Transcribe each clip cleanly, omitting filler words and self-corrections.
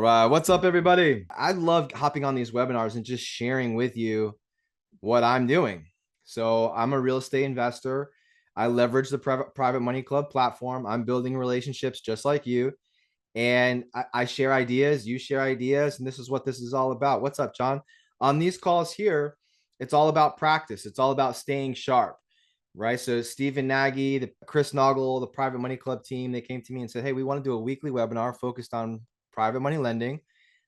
right. What's up, everybody? I love hopping on these webinars and just sharing with you what I'm doing. So I'm a real estate investor. I leverage the private money club platform. I'm building relationships just like you. And I share ideas, you share ideas, and this is what this is all about. What's up, John? On these calls here, it's all about practice. It's all about staying sharp, right? So Stephen Nagy, the Chris Naugle, the private money club team, they came to me and said, hey, we want to do a weekly webinar focused on private money lending.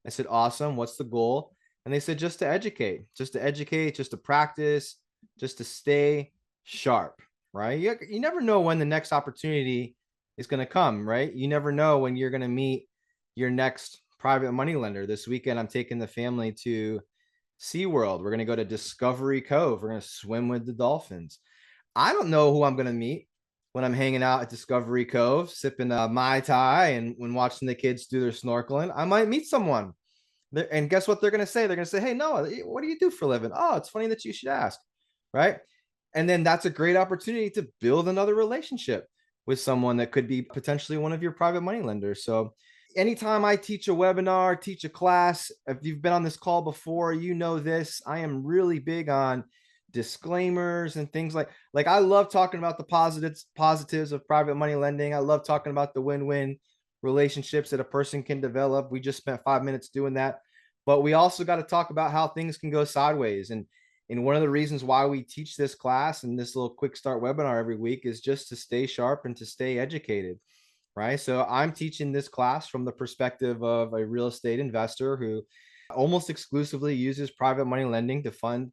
I said, awesome. What's the goal? And they said, just to educate, just to practice, just to stay sharp, right? You never know when the next opportunity is going to come, right? You never know when you're going to meet your next private money lender. This weekend, I'm taking the family to SeaWorld. We're going to go to Discovery Cove. We're going to swim with the dolphins. I don't know who I'm going to meet when I'm hanging out at Discovery Cove, sipping a Mai Tai and when watching the kids do their snorkeling. I might meet someone. And guess what they're going to say? They're going to say, hey, Noah, what do you do for a living? Oh, it's funny that you should ask, right? And then that's a great opportunity to build another relationship with someone that could be potentially one of your private money lenders. So anytime I teach a webinar, teach a class, if you've been on this call before, you know this, I am really big on disclaimers and things like I love talking about the positives of private money lending. I love talking about the win-win relationships that a person can develop. We just spent 5 minutes doing that, but we also got to talk about how things can go sideways. And one of the reasons why we teach this class and this little quick start webinar every week is just to stay sharp and to stay educated, right? So I'm teaching this class from the perspective of a real estate investor who almost exclusively uses private money lending to fund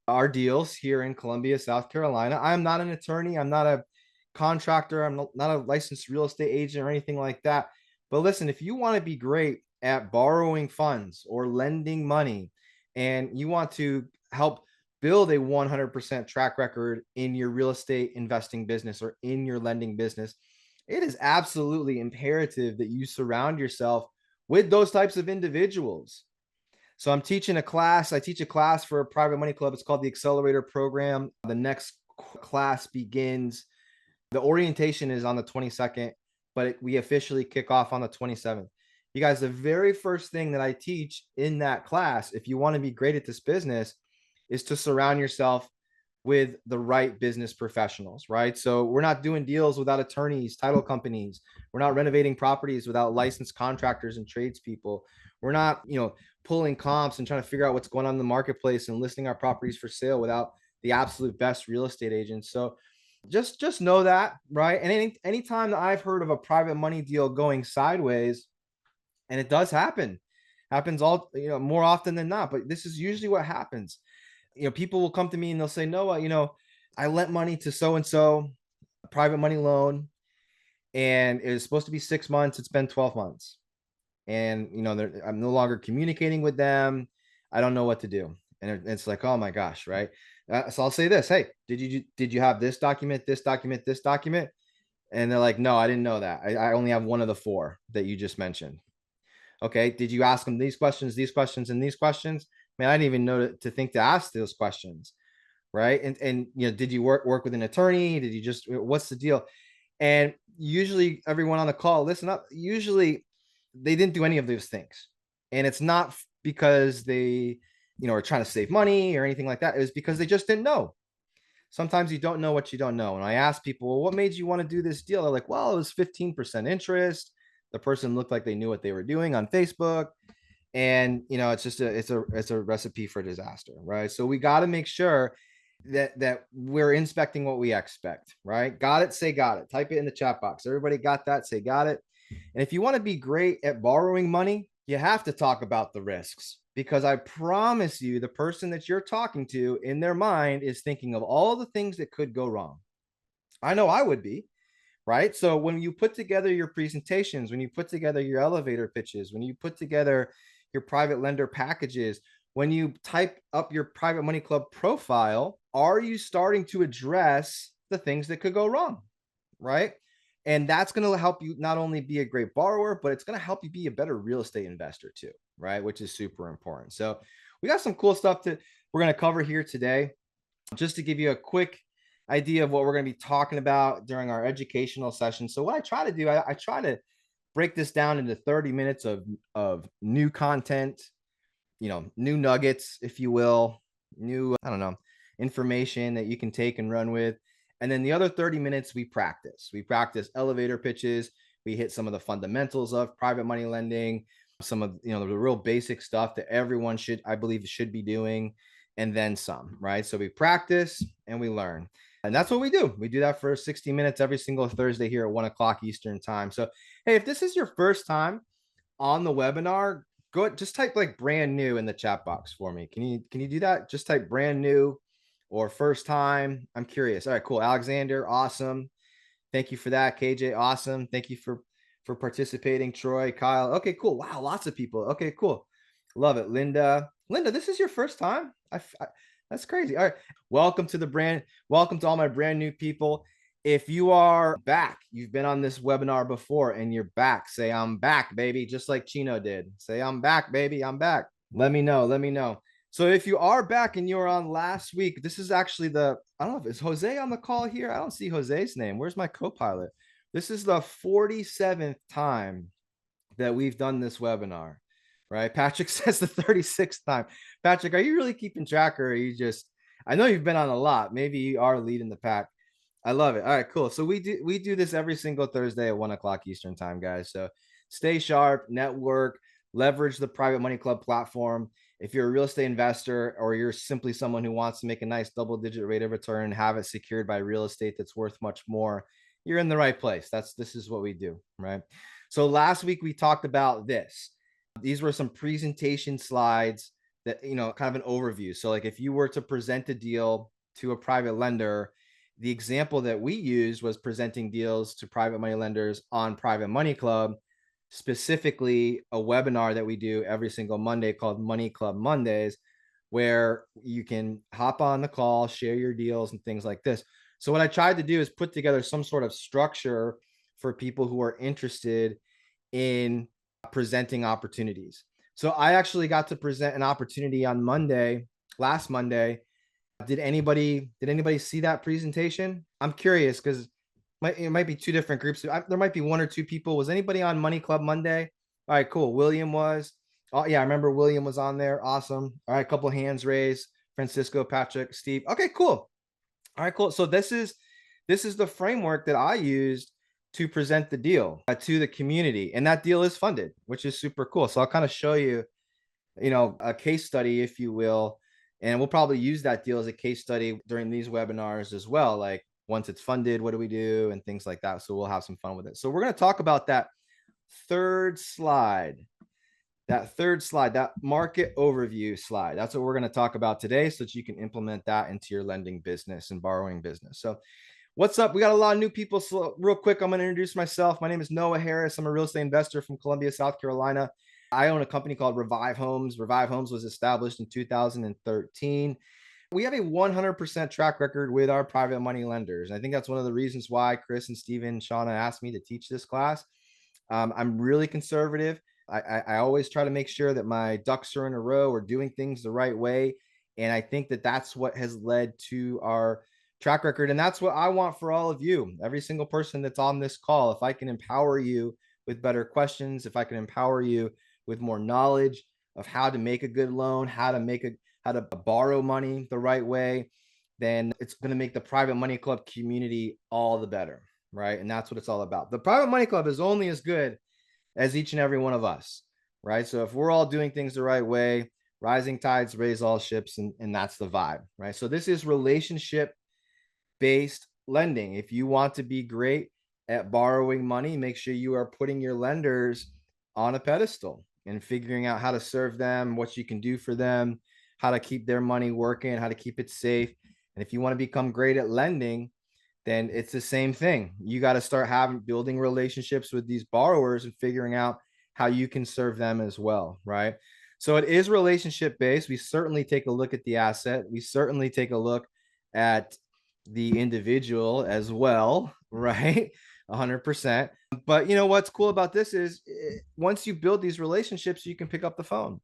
our deals here in Columbia, South Carolina. I'm not an attorney. I'm not a contractor. I'm not a licensed real estate agent or anything like that. But listen, if you want to be great at borrowing funds or lending money, and you want to help build a 100% track record in your real estate investing business or in your lending business, it is absolutely imperative that you surround yourself with those types of individuals. So I'm teaching a class. I teach a class for a private money club. It's called the Accelerator Program. The next class begins. The orientation is on the 22nd, but we officially kick off on the 27th. You guys, the very first thing that I teach in that class, if you want to be great at this business, is to surround yourself with the right business professionals, right? So we're not doing deals without attorneys, title companies. We're not renovating properties without licensed contractors and tradespeople. We're not, pulling comps and trying to figure out what's going on in the marketplace and listing our properties for sale without the absolute best real estate agents. So just know that, right? And anytime that I've heard of a private money deal going sideways, and it does happens all, more often than not, but this is usually what happens. People will come to me and they'll say, Noah, I lent money to so-and-so, a private money loan, and it was supposed to be 6 months. It's been 12 months. And, I'm no longer communicating with them. I don't know what to do. And it's like, oh my gosh, right? So I'll say this, hey, did you have this document, this document, this document? And they're like, no, I didn't know that. I only have one of the four that you just mentioned. Okay. Did you ask them these questions, and these questions? Man, I didn't even know to think to ask those questions. Right. And did you work with an attorney? Did you what's the deal? And usually everyone on the call, listen up, usually they didn't do any of those things. And it's not because they, are trying to save money or anything like that. It was because they just didn't know. Sometimes you don't know what you don't know. And I ask people, well, what made you want to do this deal? They're like, well, it was 15% interest. The person looked like they knew what they were doing on Facebook. And, it's just it's a recipe for disaster, right? So we got to make sure that we're inspecting what we expect, right? Got it, say got it. Type it in the chat box. Everybody got that? Say got it. And if you want to be great at borrowing money, you have to talk about the risks, because I promise you, the person that you're talking to in their mind is thinking of all the things that could go wrong. I know I would be, right? So when you put together your presentations, when you put together your elevator pitches, when you put together your private lender packages, when you type up your private money club profile, are you starting to address the things that could go wrong, right? And that's going to help you not only be a great borrower, but it's going to help you be a better real estate investor too, right? Which is super important. So we got some cool stuff we're going to cover here today. Just to give you a quick idea of what we're going to be talking about during our educational session. So what I try to do, I try to break this down into 30 minutes of new content, new nuggets, if you will, new, I don't know, information that you can take and run with. And then the other 30 minutes, we practice elevator pitches. We hit some of the fundamentals of private money lending, some of, the real basic stuff that everyone I believe should be doing, and then some, right? So we practice and we learn. And that's what we do. We do that for 60 minutes every single Thursday here at 1 o'clock Eastern time. So, hey, if this is your first time on the webinar, go just type like brand new in the chat box for me. Can you do that? Just type brand new or first time. I'm curious. All right, cool. Alexander, awesome. Thank you for that. KJ, awesome. Thank you for participating. Troy, Kyle. Okay, cool. Wow, lots of people. Okay, cool. Love it. Linda, this is your first time? That's crazy. All right. Welcome to all my brand new people. If you are back, you've been on this webinar before and you're back, say I'm back, baby, just like Chino did. Say I'm back, baby, I'm back. Let me know. So if you are back and you were on last week, this is actually I don't know if is Jose on the call here. I don't see Jose's name. Where's my co-pilot? This is the 47th time that we've done this webinar, right? Patrick says the 36th time. Patrick, are you really keeping track, or are you just, I know you've been on a lot. Maybe you are leading the pack. I love it. All right, cool. So we do this every single Thursday at 1 o'clock Eastern time, guys. So stay sharp, network, leverage the Private Money Club platform. If you're a real estate investor or you're simply someone who wants to make a nice double-digit rate of return and have it secured by real estate that's worth much more, you're in the right place. This is what we do, right? So last week we talked about this. These were some presentation slides that, kind of an overview. So like if you were to present a deal to a private lender, the example that we used was presenting deals to private money lenders on Private Money Club, specifically a webinar that we do every single Monday called Money Club Mondays, where you can hop on the call, share your deals and things like this. So what I tried to do is put together some sort of structure for people who are interested in presenting opportunities. So I actually got to present an opportunity on last Monday. Did anybody see that presentation? I'm curious because it might be two different groups. There might be one or two people. Was anybody on Money Club Monday? All right, cool. William was. Oh yeah, I remember William was on there. Awesome. All right, a couple hands raised. Francisco, Patrick, Steve. Okay, cool. All right, cool. So this is the framework that I used to present the deal to the community, and that deal is funded, which is super cool. So I'll kind of show you, a case study, if you will, and we'll probably use that deal as a case study during these webinars as well. Like once it's funded, what do we do and things like that. So we'll have some fun with it. So we're going to talk about that third slide, that market overview slide. That's what we're going to talk about today so that you can implement that into your lending business and borrowing business. So what's up? We got a lot of new people. So real quick, I'm going to introduce myself. My name is Noah Harris. I'm a real estate investor from Columbia, South Carolina. I own a company called Revive Homes. Revive Homes was established in 2013. We have a 100% track record with our private money lenders. And I think that's one of the reasons why Chris and Steven and Shauna asked me to teach this class. I'm really conservative. I always try to make sure that my ducks are in a row or doing things the right way. And I think that that's what has led to our track record. And that's what I want for all of you, every single person that's on this call. If I can empower you with better questions, if I can empower you with more knowledge of how to make a good loan, how to borrow money the right way, then it's going to make the Private Money Club community all the better, right? And that's what it's all about. The Private Money Club is only as good as each and every one of us, right? So if we're all doing things the right way, rising tides raise all ships, and that's the vibe, right? So this is relationship-based lending. If you want to be great at borrowing money, make sure you are putting your lenders on a pedestal and figuring out how to serve them, what you can do for them, how to keep their money working, how to keep it safe. And if you want to become great at lending, then it's the same thing. You got to start building relationships with these borrowers and figuring out how you can serve them as well, right? So it is relationship based. We certainly take a look at the asset. We certainly take a look at the individual as well, right? 100%. But what's cool about this is once you build these relationships, you can pick up the phone,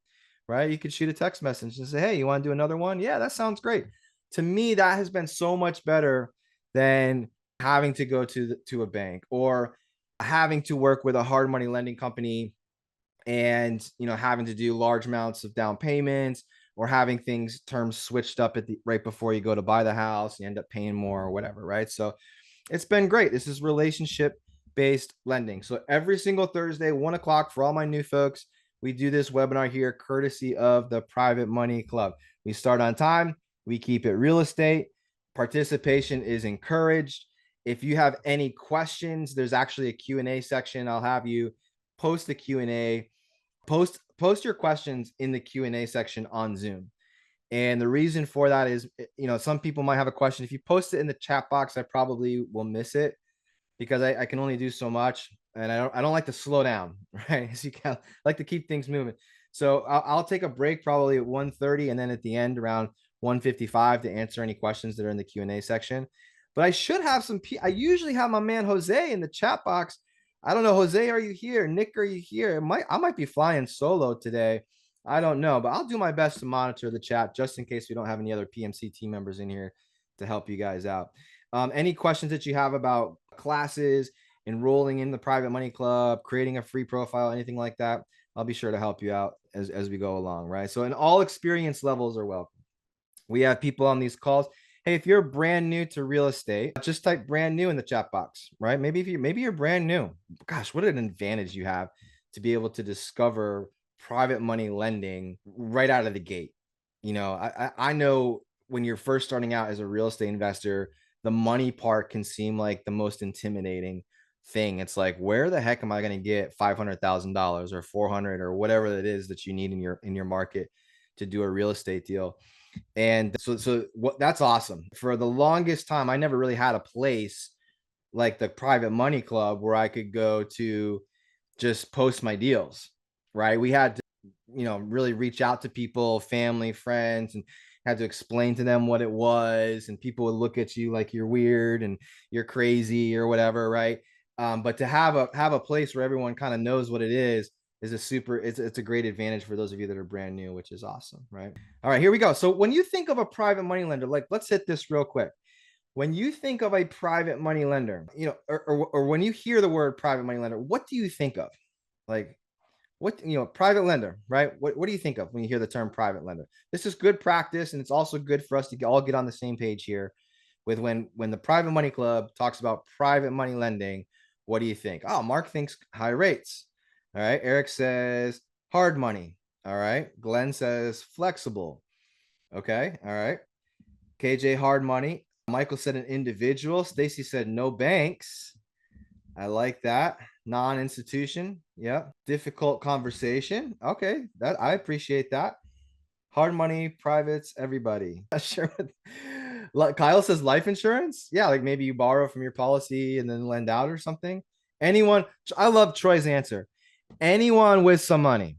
right? You could shoot a text message and say, hey, you want to do another one? Yeah, that sounds great. To me, that has been so much better than having to go to a bank or having to work with a hard money lending company and, having to do large amounts of down payments, or having things terms switched up at the right before you go to buy the house, you end up paying more or whatever, right? So it's been great. This is relationship based lending. So every single Thursday, 1 o'clock, for all my new folks, we do this webinar here courtesy of the Private Money Club. We start on time, we keep it real estate. Participation is encouraged. If you have any questions, there's actually a Q&A section. I'll have you post the Q&A, post your questions in the Q&A section on Zoom. And the reason for that is, some people might have a question. If you post it in the chat box, I probably will miss it, because I can only do so much, and I don't like to slow down, right? As you can, I like to keep things moving. So I'll take a break probably at 1:30, and then at the end around 1:55 to answer any questions that are in the Q&A section. But I should have I usually have my man Jose in the chat box. I don't know, Jose, are you here? Nick, are you here? I might be flying solo today. I don't know, but I'll do my best to monitor the chat just in case we don't have any other PMC team members in here to help you guys out. Any questions that you have about classes, enrolling in the Private Money Club, creating a free profile, anything like that, I'll be sure to help you out as we go along, right? So, and all experience levels are welcome. We have people on these calls. Hey, if you're brand new to real estate, just type brand new in the chat box, right? Maybe you're brand new. Gosh, what an advantage you have to be able to discover private money lending right out of the gate. I know when you're first starting out as a real estate investor, the money part can seem like the most intimidating thing. It's like, where the heck am I going to get $500,000 or 400 or whatever it is that you need in your market to do a real estate deal? And so what, that's awesome. For the longest time, I never really had a place like the Private Money Club where I could go to just post my deals, right? We had to, really reach out to people, family, friends, and had to explain to them what it was. And people would look at you like you're weird and you're crazy or whatever, right? But to have a place where everyone kind of knows what it is it's a great advantage for those of you that are brand new, which is awesome, right? All right, here we go. So when you think of a private money lender, like, let's hit this real quick. When you think of a private money lender, or when you hear the word private money lender, what do you think of? Like, what, private lender, right? What do you think of when you hear the term private lender? This is good practice, and it's also good for us to all get on the same page here with when the Private Money Club talks about private money lending. What do you think? Oh, Mark thinks high rates. All right. Eric says hard money. All right. Glenn says flexible. Okay. All right. KJ, hard money. Michael said an individual. Stacy said no banks. I like that. Non-institution. Yep. Difficult conversation. Okay. I appreciate that. Hard money, privates, everybody. Not sure. Kyle says life insurance. Yeah, like maybe you borrow from your policy and then lend out or something. Anyone. I love Troy's answer. Anyone with some money.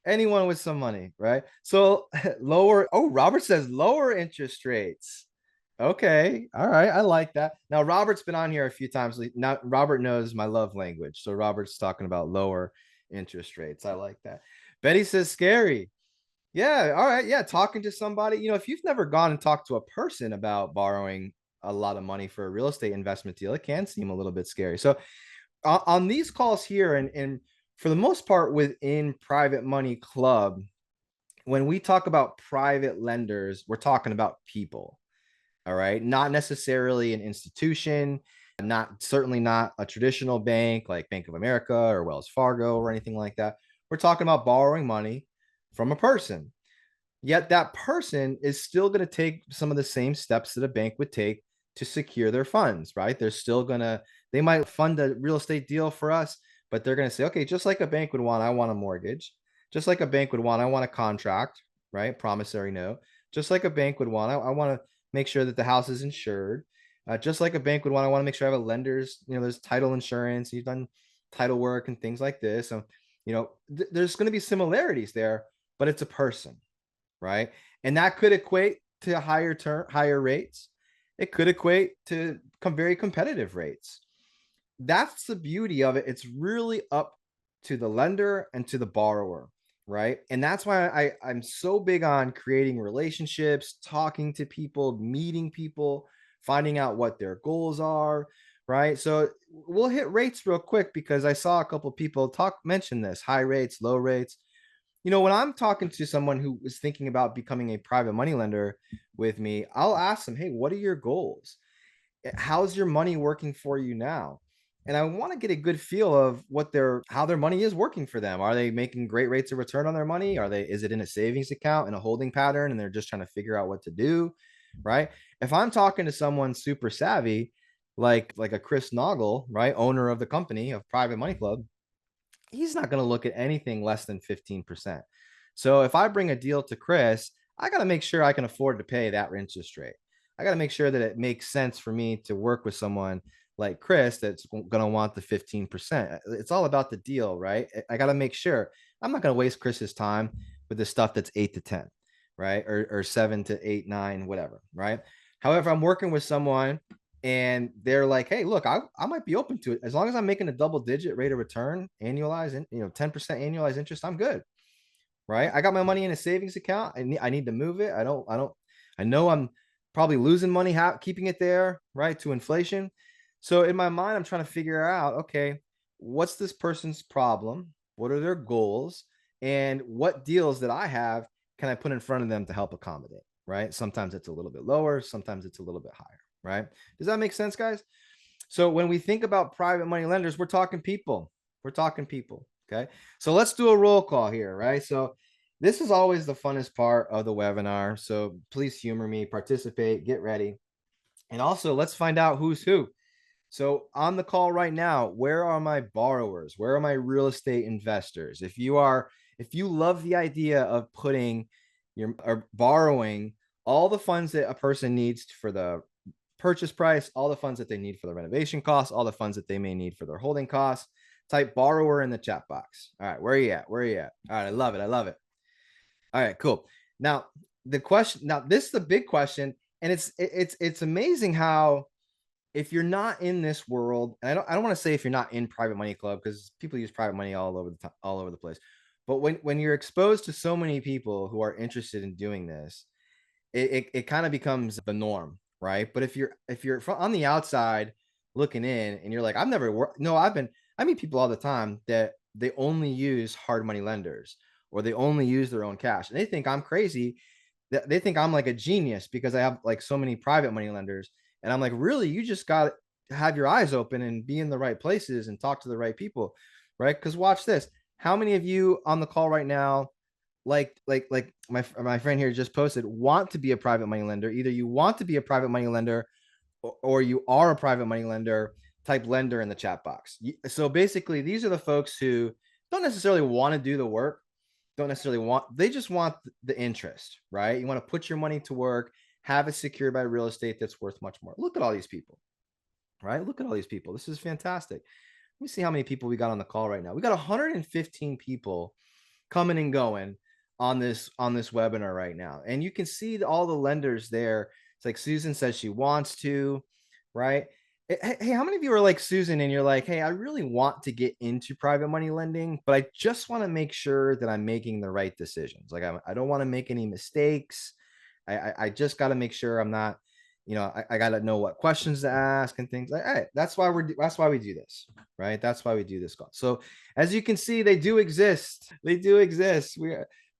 Anyone with some money, right? So lower. Oh, Robert says lower interest rates. Okay. All right. I like that. Now, Robert's been on here a few times. Now, Robert knows my love language. So Robert's talking about lower interest rates. I like that. Betty says scary. Yeah. All right. Yeah. Talking to somebody, if you've never gone and talked to a person about borrowing a lot of money for a real estate investment deal, it can seem a little bit scary. So on these calls here, and for the most part within Private Money Club, when we talk about private lenders, we're talking about people. All right. Not necessarily an institution, certainly not a traditional bank like Bank of America or Wells Fargo or anything like that. We're talking about borrowing money from a person. Yet that person is still going to take some of the same steps that a bank would take to secure their funds, right? They might fund a real estate deal for us, but they're going to say, okay, just like a bank would want, I want a mortgage. Just like a bank would want, I want a contract, right? Promissory note. Just like a bank would want, I want to make sure that the house is insured. Just like a bank would want, I want to make sure I have a lender's, there's title insurance, you've done title work and things like this. So, there's going to be similarities there, but it's a person, right? And that could equate to higher rates. It could equate to very competitive rates. That's the beauty of it. It's really up to the lender and to the borrower, right? And that's why I'm so big on creating relationships, talking to people, meeting people, finding out what their goals are, right? So we'll hit rates real quick because I saw a couple of people mention this: high rates, low rates. When I'm talking to someone who is thinking about becoming a private money lender with me, I'll ask them, hey, what are your goals? How's your money working for you now? And I want to get a good feel of how their money is working for them. Are they making great rates of return on their money? Is it in a savings account in a holding pattern and they're just trying to figure out what to do? Right. If I'm talking to someone super savvy, like a Chris Naugle, right, owner of the company of Private Money Club, he's not going to look at anything less than 15%. So if I bring a deal to Chris, I got to make sure I can afford to pay that interest rate. I got to make sure that it makes sense for me to work with someone like Chris that's going to want the 15%. It's all about the deal, right? I got to make sure I'm not going to waste Chris's time with the stuff that's 8 to 10, right? Or 7 to 8, 9, whatever, right? However, I'm working with someone and they're like, hey, look, I might be open to it as long as I'm making a double digit rate of return annualized, and 10% annualized interest, I'm good. Right. I got my money in a savings account. I need to move it. I know I'm probably losing money keeping it there, right, to inflation. So in my mind, I'm trying to figure out, okay, what's this person's problem? What are their goals? And what deals that I have can I put in front of them to help accommodate? Right. Sometimes it's a little bit lower, sometimes it's a little bit higher. Right. Does that make sense, guys? So when we think about private money lenders, we're talking people. We're talking people. Okay. So let's do a roll call here, right? So this is always the funnest part of the webinar. So please humor me, participate, get ready. And also let's find out who's who. So on the call right now, where are my borrowers? Where are my real estate investors? If you love the idea of putting or borrowing all the funds that a person needs for the purchase price, all the funds that they need for the renovation costs, all the funds that they may need for their holding costs, type borrower in the chat box. All right, where are you at? Where are you at? All right, I love it. I love it. All right, cool. Now, this is the big question, and it's amazing how, if you're not in this world, and I don't want to say if you're not in Private Money Club, because people use private money all over the place. But when you're exposed to so many people who are interested in doing this, it kind of becomes the norm, right? But if you're on the outside looking in and you're like, I've never worked, no, I meet people all the time that they only use hard money lenders or they only use their own cash, and they think I'm crazy. They think I'm like a genius because I have like so many private money lenders. And I'm like, really, you just got to have your eyes open and be in the right places and talk to the right people, right? Because watch this. How many of you on the call right now, like my friend here just posted, want to be a private money lender? Either you want to be a private money lender or you are a private money lender. Type lender in the chat box. So basically, these are the folks who don't necessarily want to do the work, they just want the interest, right? You want to put your money to work, have it secured by real estate that's worth much more. Look at all these people, right? Look at all these people. This is fantastic. Let me see how many people we got on the call right now. We got 115 people coming and going on this webinar right now. And you can see all the lenders there. It's like Susan says she wants to, right? Hey, how many of you are like Susan and you're like, hey, I really want to get into private money lending, but I just want to make sure that I'm making the right decisions. Like I don't want to make any mistakes. I just got to make sure I'm not, I got to know what questions to ask and things like that. That's why we do this, right? That's why we do this call. So as you can see, they do exist. They do exist.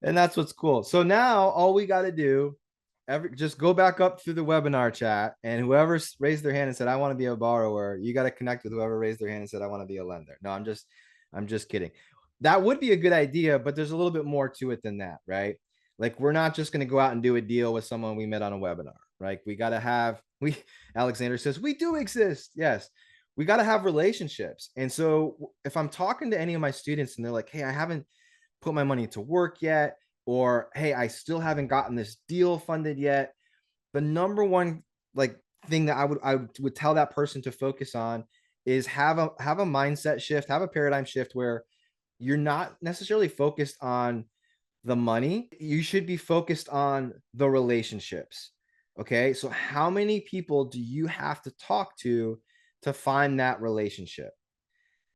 And that's what's cool. So now all we got to do, just go back up through the webinar chat, and whoever raised their hand and said, I want to be a borrower, you got to connect with whoever raised their hand and said, I want to be a lender. No, I'm just kidding. That would be a good idea, but there's a little bit more to it than that, right? Like, we're not just going to go out and do a deal with someone we met on a webinar, right? Alexander says, we do exist. Yes. We got to have relationships. And so if I'm talking to any of my students and they're like, hey, I haven't put my money to work yet, or hey, I still haven't gotten this deal funded yet, the number one like thing that I would tell that person to focus on is have a mindset shift, have a paradigm shift where you're not necessarily focused on the money. You should be focused on the relationships. Okay. So how many people do you have to talk to find that relationship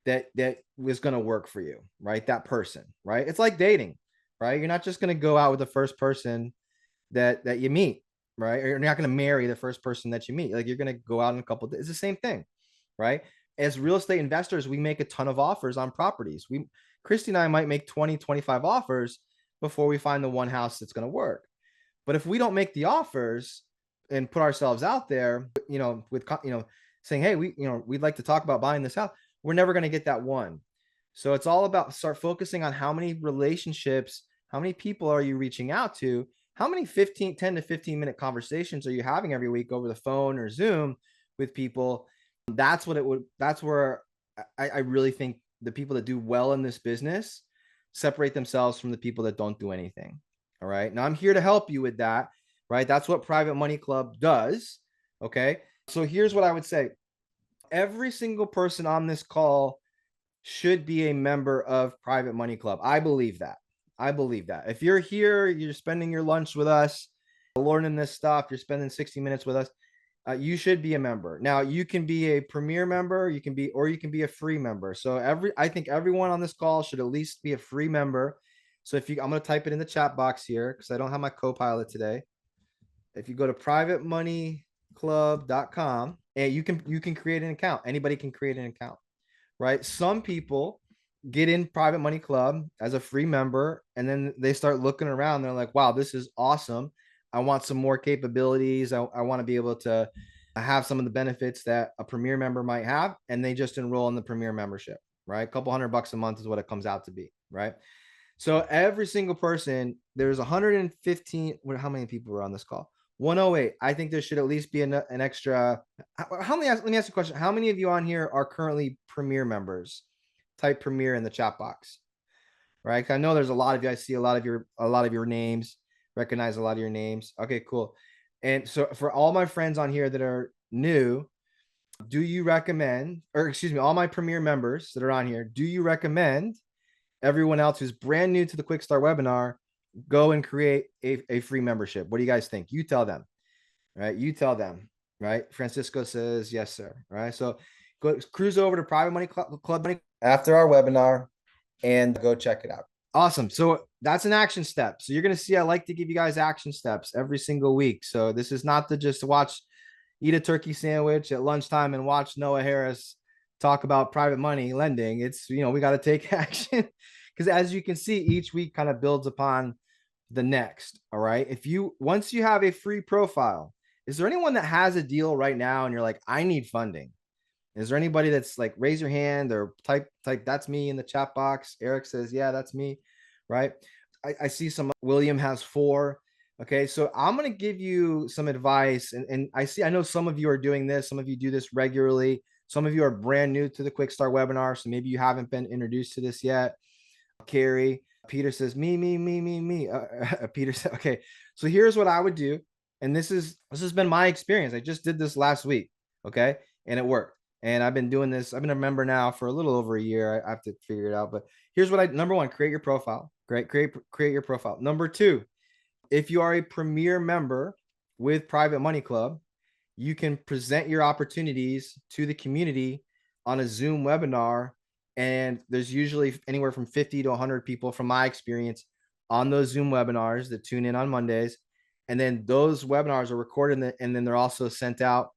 that was going to work for you, right? That person, right? It's like dating, right? You're not just going to go out with the first person that you meet, right? Or you're not going to marry the first person that you meet. Like, you're going to go out in a couple of days. It's the same thing, right? As real estate investors, we make a ton of offers on properties. Christy and I might make 20, 25 offers before we find the one house that's going to work. But if we don't make the offers and put ourselves out there, with, saying, hey, we'd like to talk about buying this house, we're never going to get that one. So it's all about start focusing on how many relationships, how many people are you reaching out to? How many 10 to 15-minute conversations are you having every week over the phone or Zoom with people? That's where I really think the people that do well in this business separate themselves from the people that don't do anything. All right. Now I'm here to help you with that, right? That's what Private Money Club does. Okay. So here's what I would say. Every single person on this call should be a member of Private Money Club. I believe that. If you're here, you're spending your lunch with us, learning this stuff, you're spending 60 minutes with us, you should be a member. Now, you can be a premier member, you can be a free member. So I think everyone on this call should at least be a free member. So I'm going to type it in the chat box here because I don't have my co-pilot today. If you go to privatemoneyclub.com, and you can create an account. Anybody can create an account, right? Some people get in Private Money Club as a free member, and then they start looking around. They're like, wow, this is awesome. I want some more capabilities. I want to be able to have some of the benefits that a premier member might have. And they just enroll in the premier membership, right? A couple $100 a month is what it comes out to be, right? So every single person, there's 115. How many people were on this call? 108. I think there should at least be an extra. Let me ask you a question. How many of you on here are currently premier members? Type premier in the chat box, right? I know there's a lot of you. I see a lot of your names, recognize a lot of your names. Okay, cool. And so for all my friends on here that are new, do you recommend, or excuse me, all my premier members that are on here, do you recommend everyone else who's brand new to the Quickstart webinar go and create a free membership? What do you guys think? You tell them, right? You tell them, right? Francisco says, yes, sir. Right. So go cruise over to Private Money Club after our webinar and go check it out. Awesome. So that's an action step. So you're going to see, I like to give you guys action steps every single week. So this is not to just eat a turkey sandwich at lunchtime and watch Noah Harris talk about private money lending. It's, we got to take action because as you can see, each week kind of builds upon the next. All right. Once you have a free profile, is there anyone that has a deal right now and you're like, I need funding? Is there anybody that's like, raise your hand or type that's me in the chat box? Eric says, yeah, that's me. Right. I see William has 4. Okay. So I'm going to give you some advice. And I know some of you are doing this. Some of you do this regularly. Some of you are brand new to the Quickstart webinar. So maybe you haven't been introduced to this yet. Carrie, Peter says, me. Peter said, okay. So here's what I would do. And this has been my experience. I just did this last week. Okay. And it worked. And I've been doing this. I've been a member now for a little over a year. I have to figure it out. But here's what number 1, create your profile. Great. Create your profile. Number 2, if you are a premier member with Private Money Club, you can present your opportunities to the community on a Zoom webinar. And there's usually anywhere from 50 to 100 people from my experience on those Zoom webinars that tune in on Mondays. And then those webinars are recorded and then they're also sent out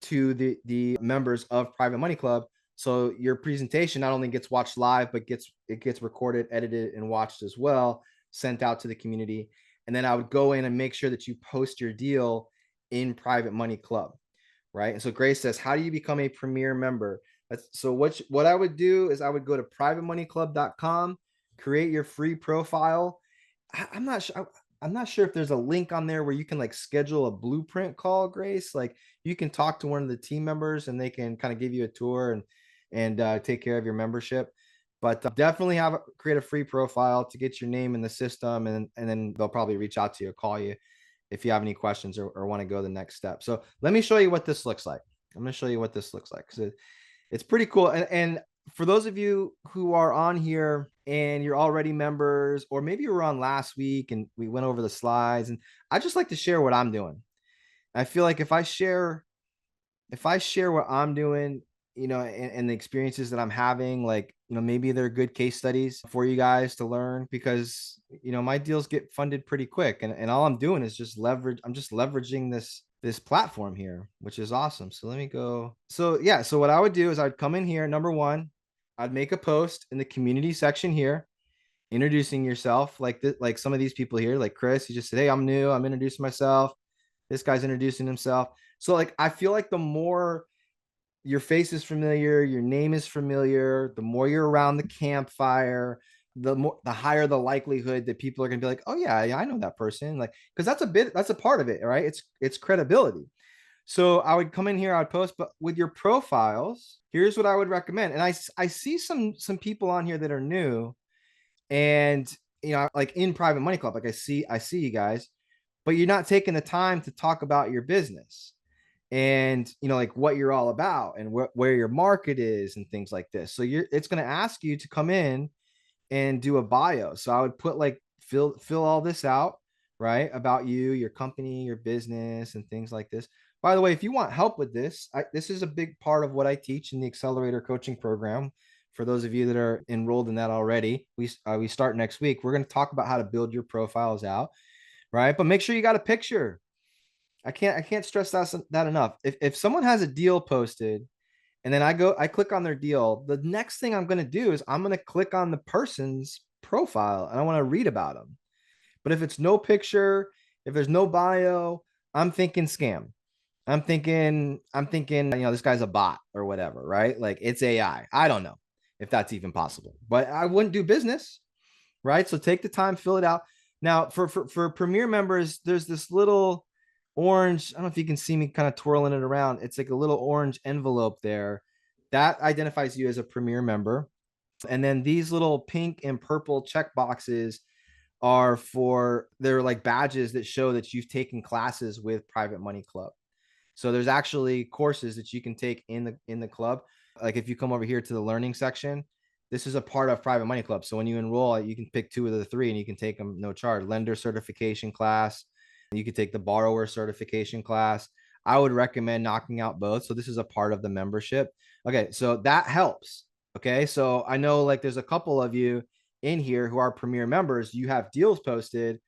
to the members of Private Money Club. So your presentation not only gets watched live, but it gets recorded, edited, and watched as well, sent out to the community. And then I would go in and make sure that you post your deal in Private Money Club, right? And so Grace says, how do you become a premier member? So what I would do is I would go to privatemoneyclub.com, create your free profile. I'm not sure if there's a link on there where you can like schedule a blueprint call, Grace. Like you can talk to one of the team members and they can kind of give you a tour and take care of your membership. But definitely create a free profile to get your name in the system, and then they'll probably reach out to you or call you if you have any questions or want to go the next step. So let me show you what this looks like. I'm going to show you what this looks like because it's pretty cool. And for those of you who are on here and you're already members, or maybe you were on last week and we went over the slides, and I just like to share what I'm doing. I feel like if I share what I'm doing, and the experiences that I'm having, like, maybe they're good case studies for you guys to learn because, my deals get funded pretty quick. And all I'm doing is I'm just leveraging this platform here, which is awesome. So let me go. So yeah, so what I would do is I'd come in here. Number one, I'd make a post in the community section here, introducing yourself, like like some of these people here, like Chris. He just said, "Hey, I'm new. I'm introducing myself." This guy's introducing himself. So like I feel like the more your face is familiar, your name is familiar, the more you're around the campfire, the higher the likelihood that people are going to be like, "Oh yeah, I know that person." Like, because that's a part of it, right? It's credibility. So I would come in here, I'd post, but with your profiles, here's what I would recommend. And I see some people on here that are new, and like in Private Money Club, like I see you guys, but you're not taking the time to talk about your business and like what you're all about and where your market is and things like this. So it's going to ask you to come in and do a bio. So I would put like fill all this out, right? About you, your company, your business, and things like this. By the way, if you want help with this, this is a big part of what I teach in the Accelerator Coaching Program. For those of you that are enrolled in that already, we start next week. We're going to talk about how to build your profiles out, right? But make sure you got a picture. I can't stress that enough. If someone has a deal posted and then I click on their deal, the next thing I'm going to do is I'm going to click on the person's profile and I want to read about them. But if it's no picture, if there's no bio, I'm thinking scam. I'm thinking, this guy's a bot or whatever, right? Like it's AI. I don't know if that's even possible, but I wouldn't do business, right? So take the time, fill it out. Now for Premier members, there's this little orange, I don't know if you can see me kind of twirling it around. It's like a little orange envelope there that identifies you as a Premier member. And then these little pink and purple check boxes they're like badges that show that you've taken classes with Private Money Club. So there's actually courses that you can take in the club. Like if you come over here to the learning section, this is a part of Private Money Club. So when you enroll, you can pick two of the three and you can take them no charge. Lender certification class. You could take the borrower certification class. I would recommend knocking out both. So this is a part of the membership. Okay, so that helps. Okay, so I know like there's a couple of you in here who are Premier members. You have deals posted,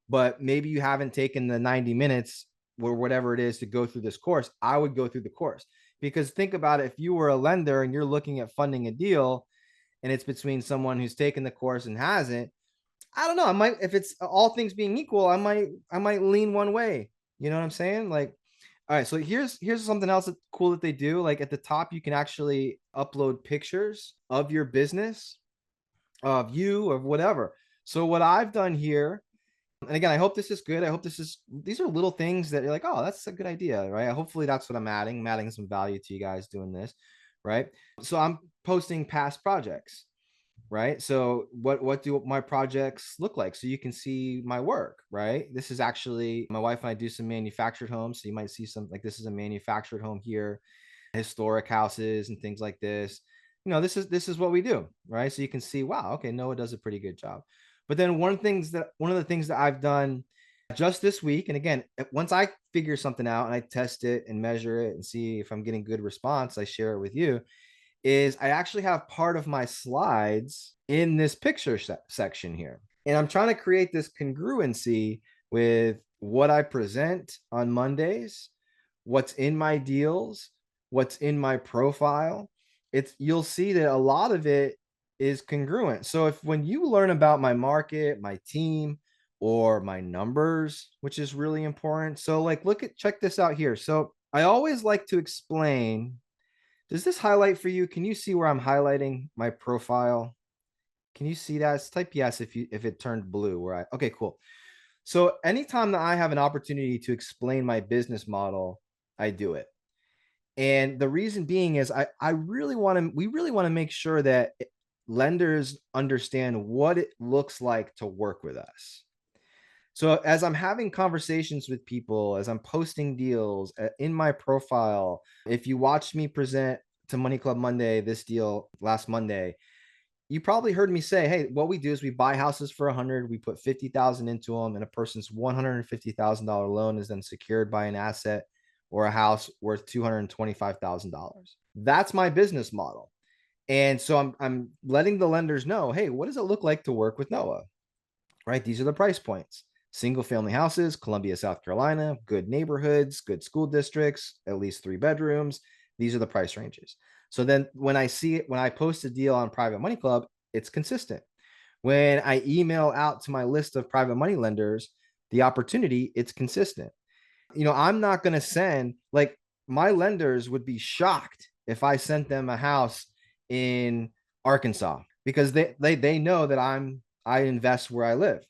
but maybe you haven't taken the 90 minutes or whatever it is to go through this course. I would go through the course, because think about it. If you were a lender and you're looking at funding a deal and it's between someone who's taken the course and hasn't, I don't know. I might, if it's all things being equal, I might lean one way. You know what I'm saying? Like, all right. So here's something else that's cool that they do. Like at the top, you can actually upload pictures of your business, of you, of whatever. So what I've done here, and again, I hope this is good. I hope these are little things that you're like, oh, that's a good idea, right? Hopefully that's what I'm adding. I'm adding some value to you guys doing this, right? So I'm posting past projects, right? So what do my projects look like? So you can see my work, right? This is actually, my wife and I do some manufactured homes. So you might see some, like this is a manufactured home here, historic houses and things like this. This is what we do, right? So you can see, wow, okay, Noah does a pretty good job. But then one of the things that I've done just this week, and again, once I figure something out and I test it and measure it and see if I'm getting good response, I share it with you, is I actually have part of my slides in this picture section here. And I'm trying to create this congruency with what I present on Mondays, what's in my deals, what's in my profile. You'll see that a lot of it is congruent. So if when you learn about my market, my team, or my numbers, which is really important. So like check this out here. So I always like to explain. Does this highlight for you? Can you see where I'm highlighting my profile? Can you see that? Type yes if it turned blue. Okay, cool. So anytime that I have an opportunity to explain my business model, I do it. And the reason being is we really want to make sure that lenders understand what it looks like to work with us. So as I'm having conversations with people, as I'm posting deals in my profile, if you watched me present to Money Club Monday, this deal last Monday, you probably heard me say, hey, what we do is we buy houses for 100, we put 50,000 into them, and a person's $150,000 loan is then secured by an asset or a house worth $225,000. That's my business model. And so I'm letting the lenders know, hey, what does it look like to work with Noah? Right? These are the price points. Single family houses, Columbia, South Carolina, good neighborhoods, good school districts, at least 3 bedrooms. These are the price ranges. So then when I post a deal on Private Money Club, it's consistent. When I email out to my list of private money lenders the opportunity, it's consistent. I'm not going to send, like, my lenders would be shocked if I sent them a house in Arkansas, because they know that I invest where I live,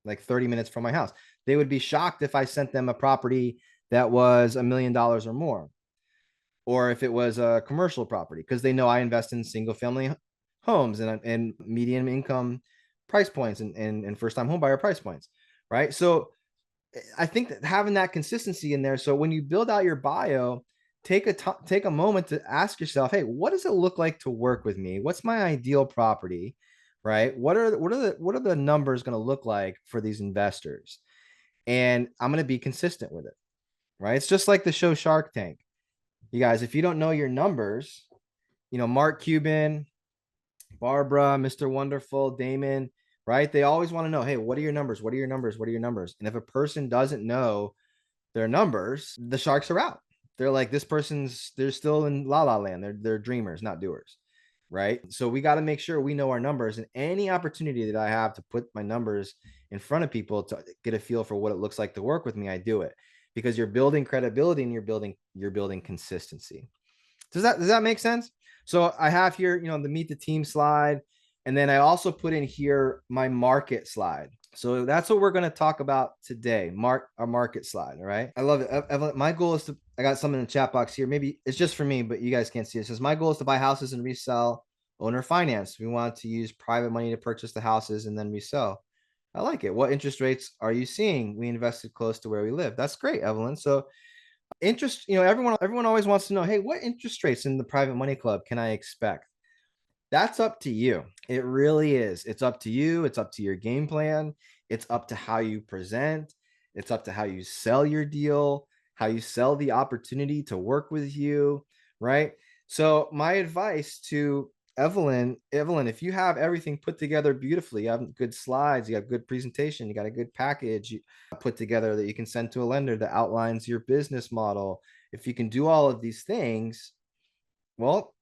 like 30 minutes from my house. They would be shocked if I sent them a property that was $1 million or more, or if it was a commercial property, because they know I invest in single family homes and median income price points and first time home buyer price points, right? So I think that having that consistency in there. So when you build out your bio, take a moment to ask yourself, hey, what does it look like to work with me? What's my ideal property, right? What are the numbers going to look like for these investors? And I'm going to be consistent with it, right? It's just like the show Shark Tank. You guys, if you don't know your numbers, Mark Cuban, Barbara, Mr. Wonderful, Damon, right? They always want to know, hey, what are your numbers? What are your numbers? What are your numbers? And if a person doesn't know their numbers, the sharks are out. They're like, they're still in la la land. They're dreamers, not doers, right? So we got to make sure we know our numbers, and any opportunity that I have to put my numbers in front of people to get a feel for what it looks like to work with me, I do it, because you're building credibility and you're building consistency. Does that make sense? So I have here, the meet the team slide, and then I also put in here my market slide. So that's what we're going to talk about today. Our market slide. All right. I love it. Evelyn, my goal is I got something in the chat box here. Maybe it's just for me, but you guys can't see it. It says, my goal is to buy houses and resell owner finance. We want to use private money to purchase the houses and then resell. I like it. What interest rates are you seeing? We invested close to where we live. That's great, Evelyn. So interest, everyone always wants to know, hey, what interest rates in the private money club can I expect? That's up to you. It really is. It's up to you. It's up to your game plan. It's up to how you present. It's up to how you sell your deal, how you sell the opportunity to work with you, right? So my advice to Evelyn, if you have everything put together beautifully, you have good slides, you have good presentation, you got a good package put together that you can send to a lender that outlines your business model. If you can do all of these things, well,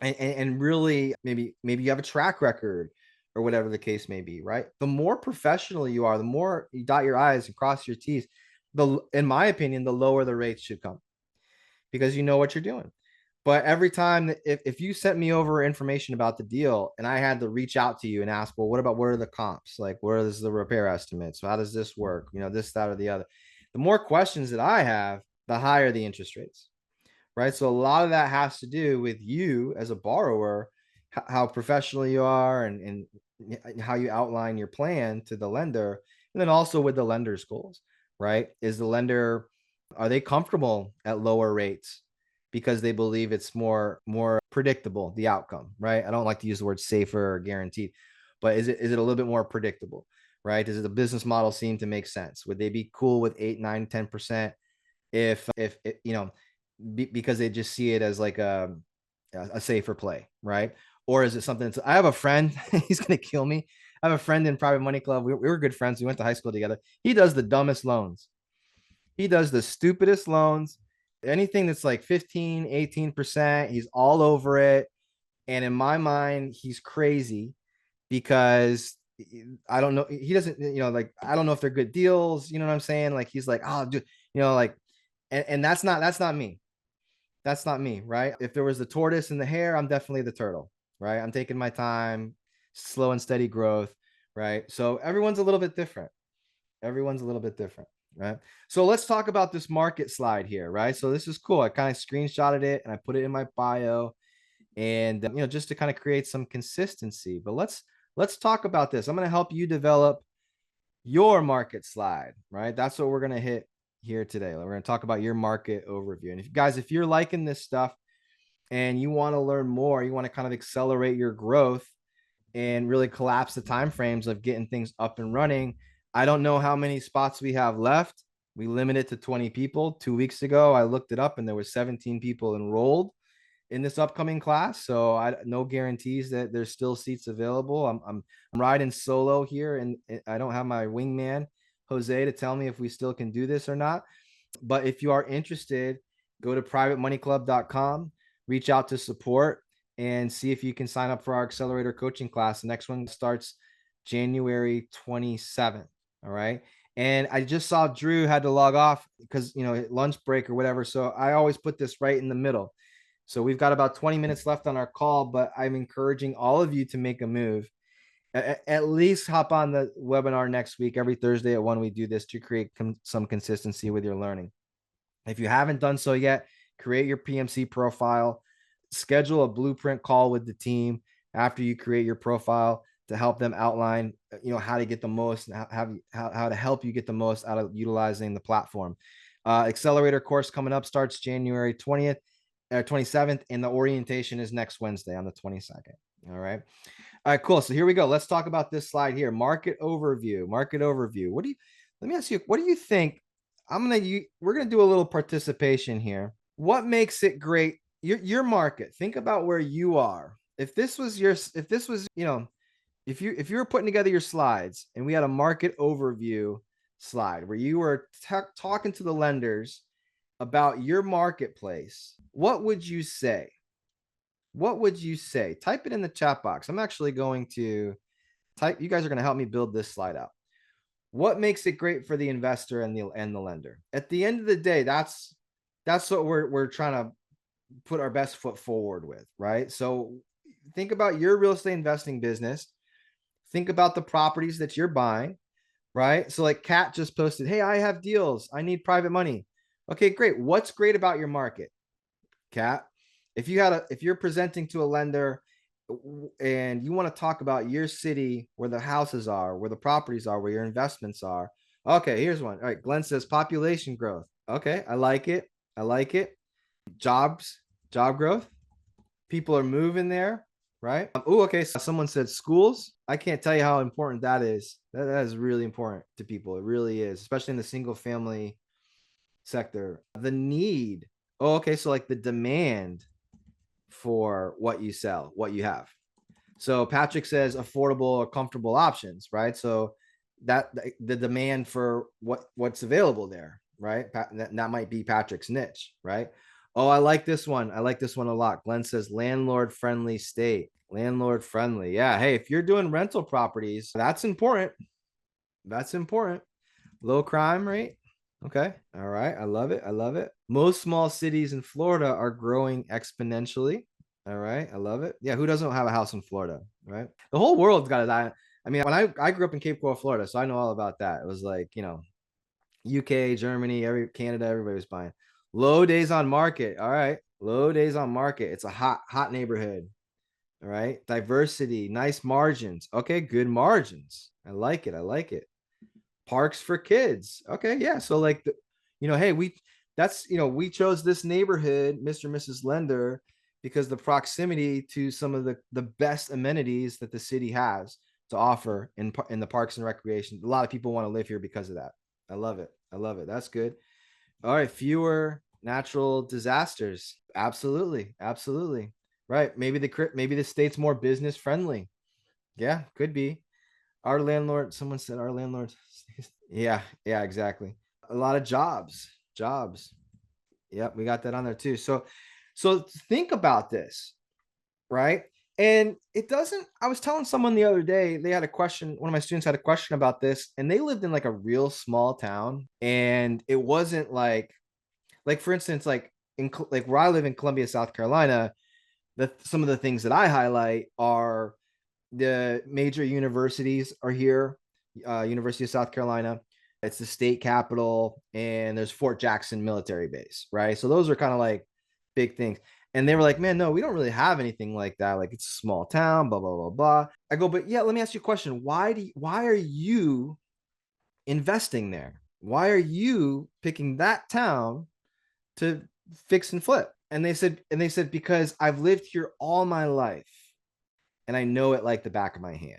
and really maybe you have a track record or whatever the case may be, right? The more professional you are, the more you dot your I's and cross your T's, in my opinion, the lower the rates should come, because you know what you're doing. But every time, if you sent me over information about the deal and I had to reach out to you and ask, well, what are the comps? Like, where is the repair estimate? So how does this work? This, that, or the other. The more questions that I have, the higher the interest rates, right? So a lot of that has to do with you as a borrower, how professional you are, and how you outline your plan to the lender, and then also with the lender's goals, right? Are they comfortable at lower rates because they believe it's more predictable, the outcome, right? I don't like to use the word safer or guaranteed, but is it a little bit more predictable, right? Does the business model seem to make sense? Would they be cool with 8, 9, 10% if because they just see it as like a safer play, right? Or is it something I have a friend, he's going to kill me. I have a friend in Private Money Club. We were good friends. We went to high school together. He does the dumbest loans. He does the stupidest loans. Anything that's like 15, 18%, he's all over it. And in my mind, he's crazy, because I don't know. He doesn't, like, I don't know if they're good deals. You know what I'm saying? Like, he's like, oh, dude, like, and that's not me. That's not me, right? If there was the tortoise and the hare, I'm definitely the turtle, right? I'm taking my time, slow and steady growth, right? So everyone's a little bit different. Everyone's a little bit different, right? So let's talk about this market slide here, right? So this is cool. I kind of screenshotted it and I put it in my bio, and just to kind of create some consistency. But let's talk about this. I'm going to help you develop your market slide, right? That's what we're going to hit here today. We're going to talk about your market overview. And if you're liking this stuff and you want to learn more, you want to kind of accelerate your growth and really collapse the time frames of getting things up and running. I don't know how many spots we have left. We limited to 20 people. 2 weeks ago, I looked it up and there were 17 people enrolled in this upcoming class. So no guarantees that there's still seats available. I'm riding solo here, and I don't have my wingman Jose to tell me if we still can do this or not. But if you are interested, go to privatemoneyclub.com, reach out to support, and see if you can sign up for our accelerator coaching class. The next one starts January 27th. All right. And I just saw Drew had to log off because, lunch break or whatever. So I always put this right in the middle. So we've got about 20 minutes left on our call, but I'm encouraging all of you to make a move. At least hop on the webinar next week. Every Thursday at 1, we do this to create some consistency with your learning. If you haven't done so yet, create your PMC profile, schedule a blueprint call with the team after you create your profile to help them outline, how to get the most, how to help you get the most out of utilizing the platform. Accelerator course coming up starts January 20th, 27th, and the orientation is next Wednesday on the 22nd. All right. All right, cool. So here we go. Let's talk about this slide here. Market overview. Let me ask you, what do you think? We're going to do a little participation here. What makes it great? Your market. Think about where you are. If you were putting together your slides and we had a market overview slide where you were talking to the lenders about your marketplace, what would you say? What would you say? Type it in the chat box. I'm actually going to type. You guys are going to help me build this slide out. What makes it great for the investor and the lender? At the end of the day, that's what we're trying to put our best foot forward with, right? So think about your real estate investing business. Think about the properties that you're buying, right? So like Kat just posted, hey, I have deals. I need private money. Okay, great. What's great about your market, Kat? If you're presenting to a lender and you want to talk about your city, where the houses are, where the properties are, where your investments are. Okay, here's one. All right, Glenn says population growth. Okay, I like it. Job growth. People are moving there, right? Oh, okay. So someone said schools. I can't tell you how important that is. That is really important to people. It really is, especially in the single family sector. The need. Oh, okay. So like the demand for what you sell, what you have. So Patrick says affordable or comfortable options, right? So that the demand for what's available there, right? That might be Patrick's niche, right? Oh, I like this one. I like this one a lot. Glenn says landlord friendly state. Landlord friendly. Yeah. Hey, if you're doing rental properties, that's important. That's important. Low crime rate. Okay. All right. I love it. Most small cities in Florida are growing exponentially. All right. I love it. Yeah. Who doesn't have a house in Florida? Right. The whole world's got it. I mean, when I grew up in Cape Coral, Florida, so I know all about that. It was like, UK, Germany, Canada, everybody was buying. Low days on market. All right. Low days on market. It's a hot neighborhood. All right. Diversity, nice margins. Okay. Good margins. I like it. Parks for kids. Okay. Yeah. So like, hey, we chose this neighborhood, Mr. and Mrs. Lender, because the proximity to some of the best amenities that the city has to offer in the parks and recreation. A lot of people want to live here because of that. I love it. That's good. All right. Fewer natural disasters. Absolutely. Right. Maybe the state's more business friendly. Yeah, could be. Our landlord, someone said our landlords. Yeah, exactly. A lot of jobs. Yep, we got that on there too. So think about this, right? And I was telling someone the other day, they had a question. One of my students had a question about this, and they lived in like a real small town, and it wasn't like for instance, like where I live in Columbia, South Carolina, some of the things that I highlight are the major universities are here. University of South Carolina, it's the state capital, and there's Fort Jackson military base, right? So those are kind of like big things. And they were like, man, no, we don't really have anything like that. Like it's a small town, blah, blah, blah, blah. I go, but yeah, let me ask you a question. Why are you investing there? Why are you picking that town to fix and flip? And they said, because I've lived here all my life and I know it like the back of my hand.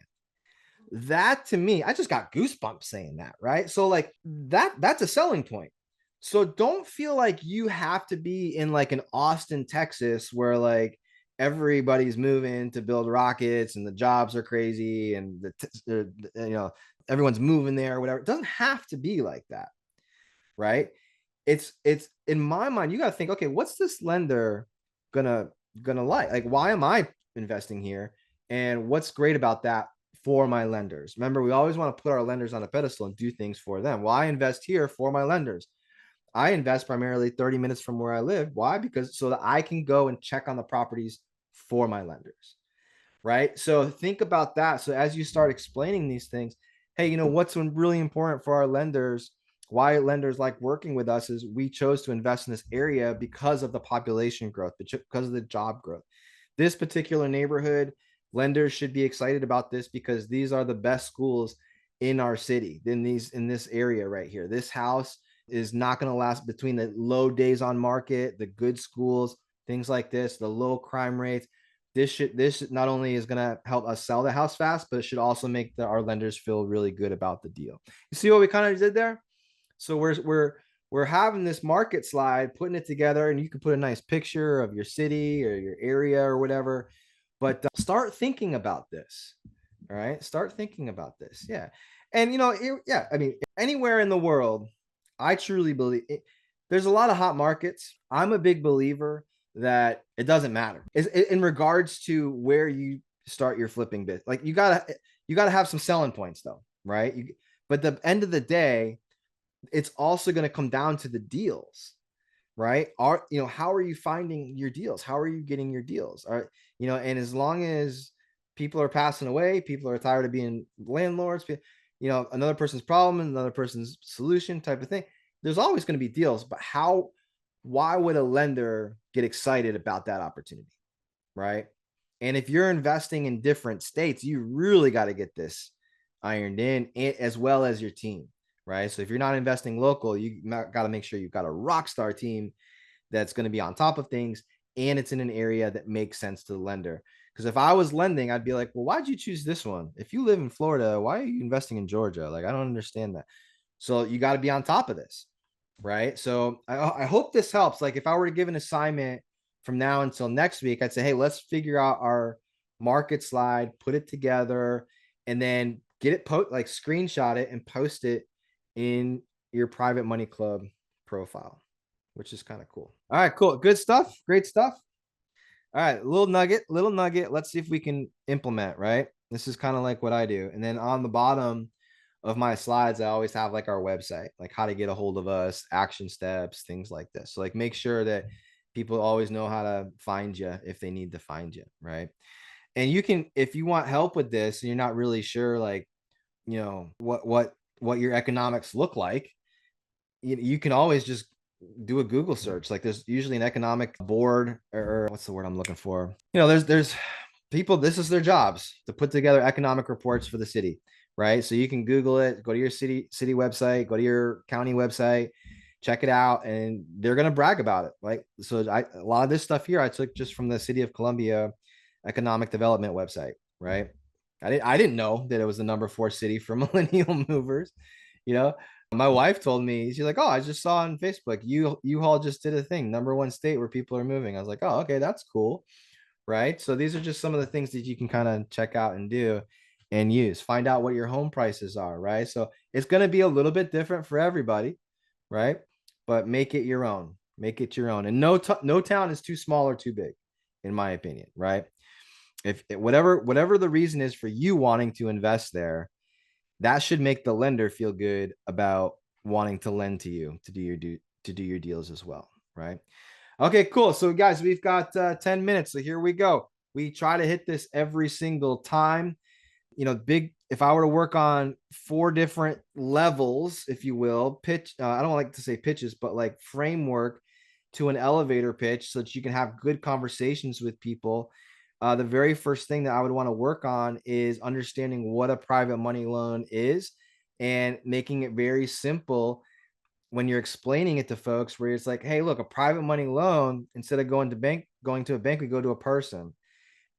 That to me, I just got goosebumps saying that, right? So like that's a selling point. So don't feel like you have to be in like an Austin, Texas, where like everybody's moving to build rockets and the jobs are crazy and everyone's moving there or whatever. It doesn't have to be like that, right? It's in my mind, you got to think, okay, what's this lender gonna like why am I investing here, and what's great about that for my lenders? Remember, we always want to put our lenders on a pedestal and do things for them. Well, I invest here for my lenders. I invest primarily 30 minutes from where I live. Why? Because so that I can go and check on the properties for my lenders, right? So think about that. So as you start explaining these things, hey, you know, what's really important for our lenders, why lenders like working with us, is we chose to invest in this area because of the population growth, because of the job growth. This particular neighborhood, lenders should be excited about this because these are the best schools in our city, in this area right here. This house is not going to last, between the low days on market, the good schools, things like this, the low crime rates. This not only is going to help us sell the house fast, but it should also make our lenders feel really good about the deal. You see what we kind of did there? So we're having this market slide, putting it together, and you can put a nice picture of your city or your area or whatever. But start thinking about this. All right, start thinking about this. Yeah, and you know, yeah, I mean, anywhere in the world, I truly believe there's a lot of hot markets. I'm a big believer that it doesn't matter in regards to where you start your flipping bit. Like you gotta have some selling points though, right? But the end of the day, it's also going to come down to the deals, right? How are you finding your deals? How are you getting your deals? And as long as people are passing away, people are tired of being landlords, another person's problem, another person's solution type of thing, there's always going to be deals. But why would a lender get excited about that opportunity, right? And if you're investing in different states, you really got to get this ironed in, as well as your team, right? So if you're not investing local, you got to make sure you've got a rock star team that's going to be on top of things, and it's in an area that makes sense to the lender. Because if I was lending, I'd be like, well, why'd you choose this one? If you live in Florida, why are you investing in Georgia? Like, I don't understand that. So you got to be on top of this, right? So I hope this helps. Like if I were to give an assignment from now until next week, I'd say, hey, let's figure out our market slide, put it together, and then get it like screenshot it and post it in your private money club profile, which is kind of cool. All right, cool. Good stuff. Great stuff. All right, little nugget. Let's see if we can implement, right? This is kind of like what I do. And then on the bottom of my slides, I always have like our website, like how to get a hold of us, action steps, things like this. So like make sure that people always know how to find you if they need to find you, right? And you can, if you want help with this and you're not really sure, like, what your economics look like, you can always just do a Google search. Like there's usually an economic board, or what's the word I'm looking for? There's people, this is their jobs to put together economic reports for the city, right? So you can Google it, go to your city website, go to your county website, check it out, and they're going to brag about it. Like, so a lot of this stuff here I took just from the City of Columbia economic development website, right? I didn't know that it was the number 4 city for millennial movers. My wife told me, she's like, oh, I just saw on Facebook, U-Haul just did a thing, number 1 state where people are moving. I was like, oh, okay, that's cool. Right. So these are just some of the things that you can kind of check out and do and use. Find out what your home prices are. Right. So it's going to be a little bit different for everybody. Right. But make it your own. Make it your own. And no town is too small or too big, in my opinion. Right. If whatever the reason is for you wanting to invest there, that should make the lender feel good about wanting to lend to you to do your deals as well. Right. Okay, cool. So guys, we've got 10 minutes. So here we go. We try to hit this every single time. If I were to work on 4 different levels, if you will, pitch, I don't like to say pitches, but like framework to an elevator pitch so that you can have good conversations with people. The very first thing that I would want to work on is understanding what a private money loan is and making it very simple when you're explaining it to folks, where it's like, hey, look, a private money loan, instead of going to a bank, we go to a person,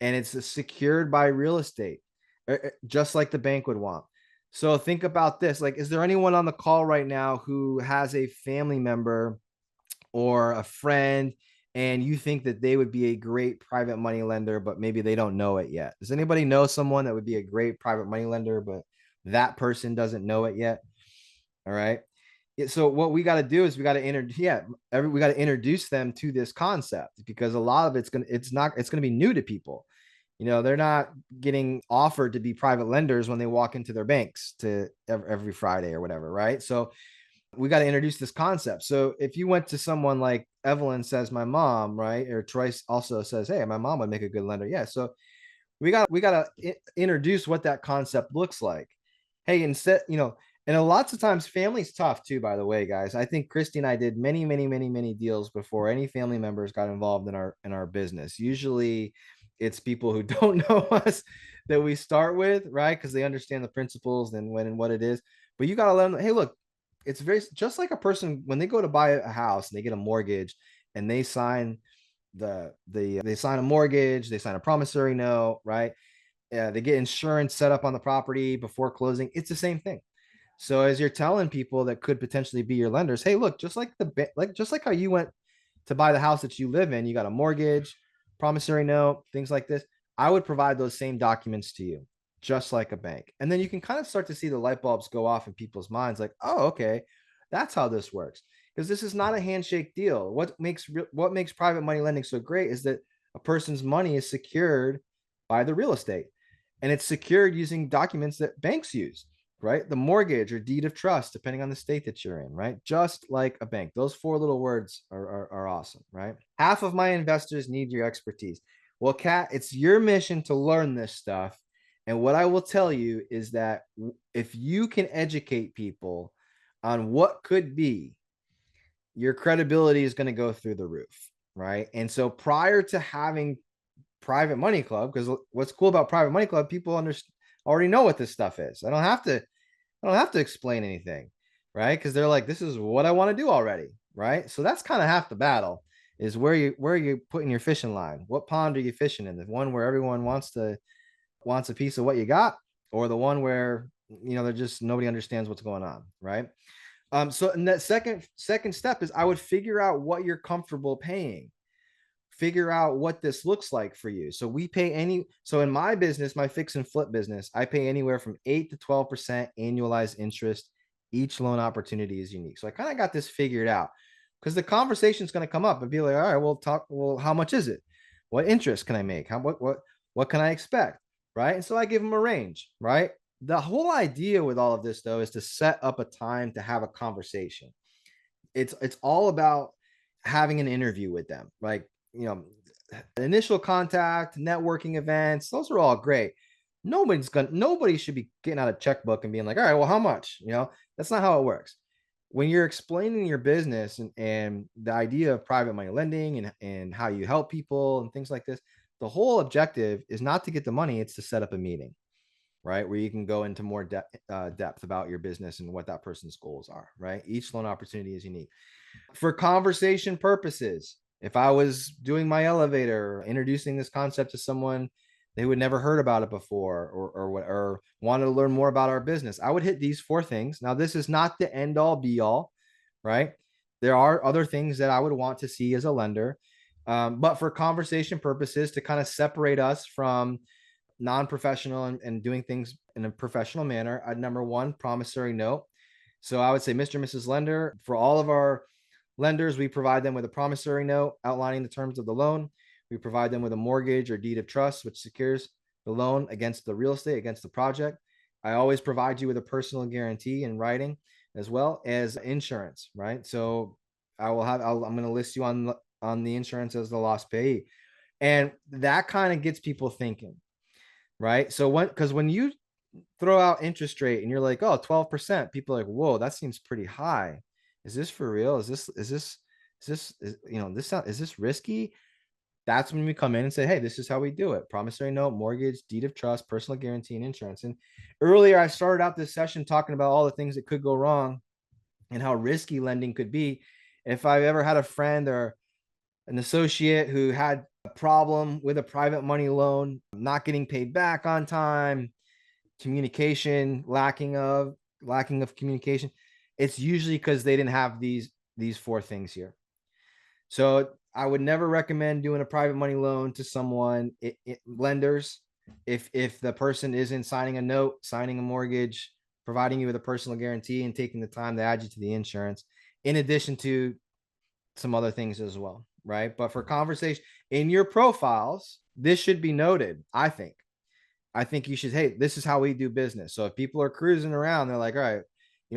and it's secured by real estate, just like the bank would want. So think about this. Like, is there anyone on the call right now who has a family member or a friend, and you think that they would be a great private money lender, but maybe they don't know it yet? Does anybody know someone that would be a great private money lender, but That person doesn't know it yet. All right. So what we got to do is we got to we got to introduce them to this concept, because a lot of it's going to be new to people. They're not getting offered to be private lenders when they walk into their banks to every Friday or whatever. Right. So we got to introduce this concept. So if you went to someone like Evelyn says, my mom, right? Or Troy also says, hey, my mom would make a good lender. Yeah. So we got to introduce what that concept looks like. Hey, instead, and lots of times family's tough too, by the way, guys. I think Christy and I did many, many, many, many deals before any family members got involved in our business. Usually it's people who don't know us that we start with, right? Because they understand the principles and when and what it is. But you got to let them, hey, look, it's very just like a person when they go to buy a house and they get a mortgage and they sign they sign a mortgage, they sign a promissory note, right? They get insurance set up on the property before closing. It's the same thing. So as you're telling people that could potentially be your lenders, hey, look, just like how you went to buy the house that you live in, you got a mortgage, promissory note, things like this. I would provide those same documents to you, just like a bank. And then you can kind of start to see the light bulbs go off in people's minds, like, oh, okay, that's how this works. Because this is not a handshake deal. What makes private money lending so great is that a person's money is secured by the real estate, and it's secured using documents that banks use, right? The mortgage or deed of trust, depending on the state that you're in, right? Just like a bank. Those four little words are awesome, right? Half of my investors need your expertise. Well, Kat, it's your mission to learn this stuff. And what I will tell you is that if you can educate people on what could be, your credibility is going to go through the roof, right? And so prior to having Private Money Club, because what's cool about Private Money Club, people already know what this stuff is. I don't have to explain anything, right? Because they're like, this is what I want to do already, right? So that's kind of half the battle, is where you putting your fishing line. What pond are you fishing in? The one where everyone wants a piece of what you got, or the one where they're just nobody understands what's going on, right? So in that second step is I would figure out what you're comfortable paying. Figure out what this looks like for you. So in my business, my fix and flip business, I pay anywhere from 8 to 12% annualized interest. Each loan opportunity is unique. So I kind of got this figured out, because the conversation is going to come up and be like, all right, well, how much is it? What interest can I make? What can I expect? Right. And so I give them a range, right? The whole idea with all of this, though, is to set up a time to have a conversation. It's all about having an interview with them. Like, initial contact, networking events, those are all great. Nobody should be getting out a checkbook and being like, all right, well, how much? That's not how it works. When you're explaining your business and the idea of private money lending and how you help people and things like this, the whole objective is not to get the money, it's to set up a meeting, right? Where you can go into more depth about your business and what that person's goals are, right? Each loan opportunity is unique. For conversation purposes, if I was doing my elevator, introducing this concept to someone, they would never heard about it before, or wanted to learn more about our business, I would hit these four things. Now, this is not the end all be all, right? There are other things that I would want to see as a lender. But for conversation purposes, to kind of separate us from non-professional and doing things in a professional manner, number one, promissory note. So I would say, Mr. and Mrs. Lender, for all of our lenders, we provide them with a promissory note outlining the terms of the loan. We provide them with a mortgage or deed of trust, which secures the loan against the real estate, against the project. I always provide you with a personal guarantee in writing, as well as insurance, right? So I'm going to list you on the insurance as the lost payee. And that kind of gets people thinking, right? So when you throw out interest rate and you're like, oh, 12%, people are like, whoa, that seems pretty high. Is this for real? Is this risky? That's when we come in and say, hey, this is how we do it. Promissory note, mortgage, deed of trust, personal guarantee, and insurance. And earlier I started out this session talking about all the things that could go wrong and how risky lending could be. If I've ever had a friend or an associate who had a problem with a private money loan, not getting paid back on time, communication, lacking of communication, it's usually because they didn't have these four things here. So I would never recommend doing a private money loan to someone, lenders, if the person isn't signing a note, signing a mortgage, providing you with a personal guarantee and taking the time to add you to the insurance, in addition to some other things as well, right? But for conversation in your profiles, this should be noted. I think you should, hey, this is how we do business. So if people are cruising around, they're like, all right,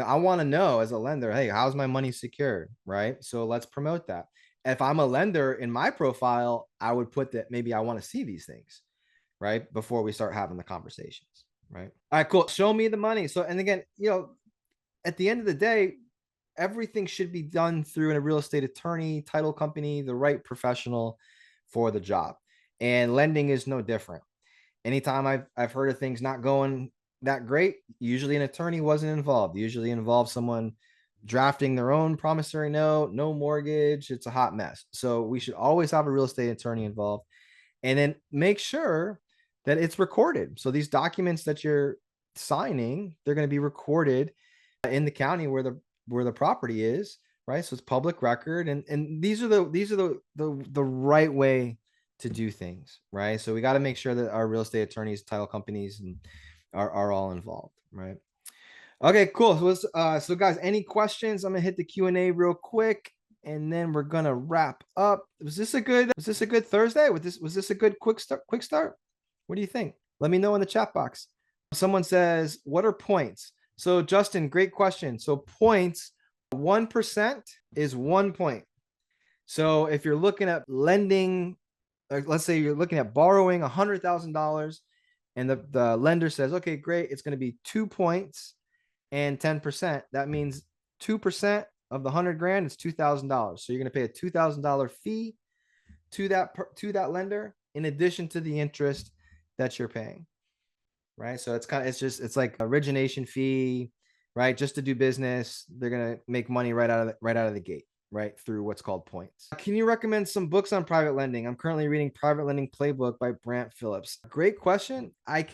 I want to know as a lender, hey, how's my money secured, right? So let's promote that. If I'm a lender in my profile, I would put that maybe I want to see these things, right? Before we start having the conversations, right? All right, cool. Show me the money. So, and again, at the end of the day, everything should be done through a real estate attorney, title company, the right professional for the job. And lending is no different. Anytime I've heard of things not going that great, usually an attorney wasn't involved. Usually involved someone drafting their own promissory note, no mortgage. It's a hot mess. So we should always have a real estate attorney involved, and then make sure that it's recorded. So these documents that you're signing, they're going to be recorded in the county where the property is, right? So it's public record, and these are the right way to do things, right? So we got to make sure that our real estate attorneys, title companies, and are all involved, right? Okay, cool. So guys, any questions? I'm gonna hit the Q&A real quick, and then we're gonna wrap up. Was this a good Thursday? Was this a good quick start? What do you think? Let me know in the chat box. Someone says, what are points? So Justin, great question. So points, 1% is 1 point. So if you're looking at lending, let's say you're looking at borrowing $100,000, and the lender says, okay, great, it's going to be 2 points and 10%. That means 2% of the 100 grand is $2,000. So you're going to pay a $2,000 fee to that lender, in addition to the interest that you're paying, right? So it's like origination fee, right? Just to do business. They're going to make money right out of the gate, right? Through what's called points. Can you recommend some books on private lending? I'm currently reading Private Lending Playbook by Brant Phillips. Great question. I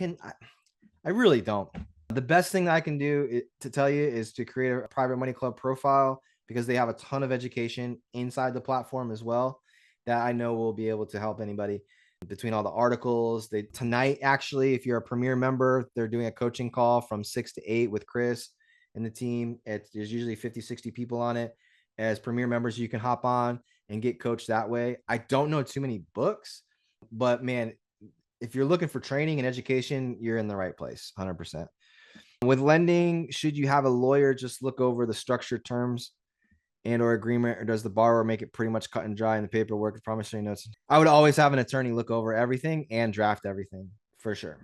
really don't. The best thing that I can do to tell you is to create a private money club profile, because they have a ton of education inside the platform as well that I know will be able to help anybody. Between all the articles, tonight, actually, if you're a Premier member, they're doing a coaching call from 6 to 8 with Chris and the team. There's usually 50, 60 people on it. As Premier members, you can hop on and get coached that way. I don't know too many books, but man, if you're looking for training and education, you're in the right place, 100%. With lending, should you have a lawyer just look over the structured terms and or agreement, or does the borrower make it pretty much cut and dry in the paperwork and promissory notes? I would always have an attorney look over everything and draft everything, for sure.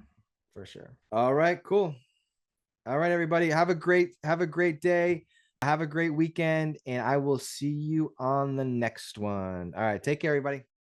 All right, cool. All right, everybody, have a great day. Have a great weekend, and I will see you on the next one. All right, take care, everybody.